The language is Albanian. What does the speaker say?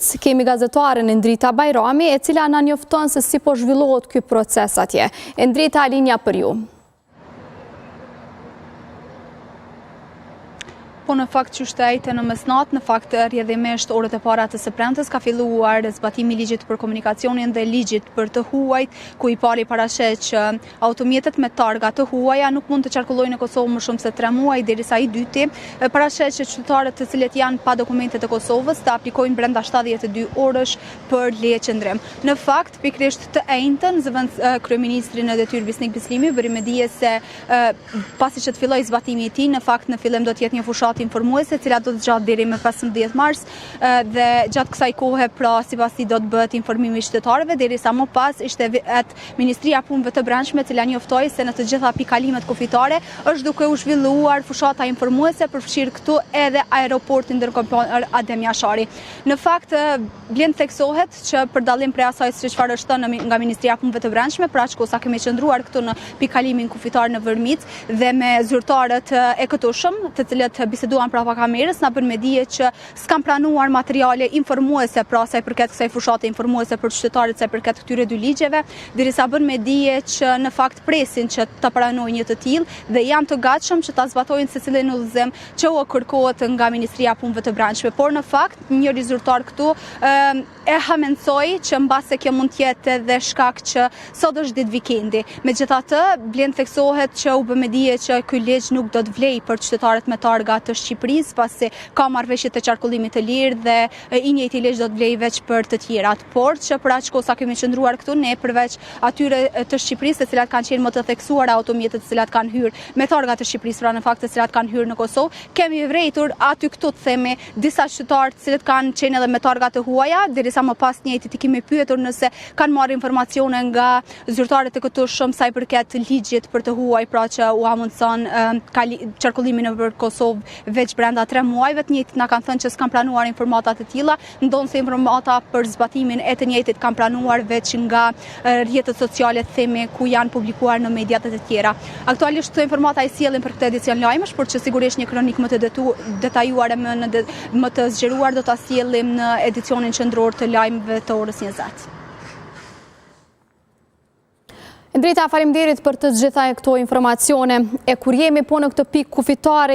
Shqipërisë, kemi gazetaren Endrita Bajrami, e cila na njofton se si po zhvillohet ky proces atje. Endrita, linja për ju. Po në fakt që shtejtë në mesnat, në fakt rrjedhimisht orët e para të së premtes ka filluar zbatimi i ligjit për komunikacionin dhe ligjit për të huajt, ku i pari parashet që automjetet me targa të huaja nuk mund të qarkullojnë në Kosovë më shumë se 3 muaj, derisa i dyti parashet që qytetarët të cilët janë pa dokumentet e Kosovës të aplikojnë brenda 72 orësh për leje qëndrim. Në fakt, pikrisht të njëjtën, zëvendës kryeministri në detyrë Bisnik Bislimi bëri me dije se pasi që të filloi zbatimi i tij, në fakt në fillim do të jetë një fushat informuese, cila do të gjatë deri më 15 mars dhe gjatë kësaj kohe pra sipas tij do të bëhet informimi i qytetarëve, derisa më pas ishte Ministria e Punëve të Brendshme, e cila njoftoi se në të gjitha pikalimet kufitare është duke u zhvilluar fushata informuese, përfshir këtu edhe aeroportin ndërkombëtar Adem Jashari. Në fakt vlen theksohet që për dallim prej asaj se çfarë është thënë nga Ministria e Punëve të Brendshme, pra çka kemi qëndruar këtu në pikalimin kufitar në Vërmicë dhe me zyrtarët e këtushëm, të cilët biseduan prapa kamerës, na bën me dije që s'kan planuar materiale informuese pra sa i përket kësaj fushate informuese për qytetarët sa i përket këtyre dy ligjeve, derisa bën me dije që në fakt presin që ta pranojnë një të tillë dhe janë të gatshëm që ta zbatojnë secilin udhëzim që u kërkohet nga Ministria e Punëve të Brendshme. Por në fakt njëri zyrtar këtu e hamencoi që mbase kjo mund të jetë edhe shkak që sot është ditë vikendi. Megjithatë, blen theksohet që u bë me dije që ky ligj nuk do të vlejë për qytetarët me targa të Shqipërisë, pasi ka marrëveshje të qarkullimit të lirë dhe i njëjti ligj do të vlejë veç për të tjerat. Por që për aq kohë sa kemi qëndruar këtu ne, përveç atyre të Shqipërisë, të cilat kanë qenë më të theksuara automjetet të cilat kanë hyrë me targa të Shqipërisë, pra në fakt të cilat kanë hyrë në Kosovë, kemi vrejtur aty këtu të themi disa qytetarë të cilët kanë qenë edhe me targa të huaja, derisa më pas njëjtit i kemi pyetur nëse kanë marrë informacione nga zyrtarët e këtushëm sa i përket ligjit për të huaj, pra që u amundson qarkullimin nëpër Kosovë veç brenda 3 muajve. Të njëjtit na kanë thënë që s'kan planuar informata të tilla, ndonse informata për zbatimin e të njëjtit kanë planuar veç nga rrjetet sociale të themi ku janë publikuar në mediat e të tjera. Aktualisht këto informata i sjellin për këtë edicion lajmesh, por që sigurisht një kronik më të detajuar e më të zgjeruar do ta sjellim në edicionin qendror të lajmeve të orës 20. Endrita, faleminderit për të gjitha këto informacione. E kur jemi po në këtë pikë kufitare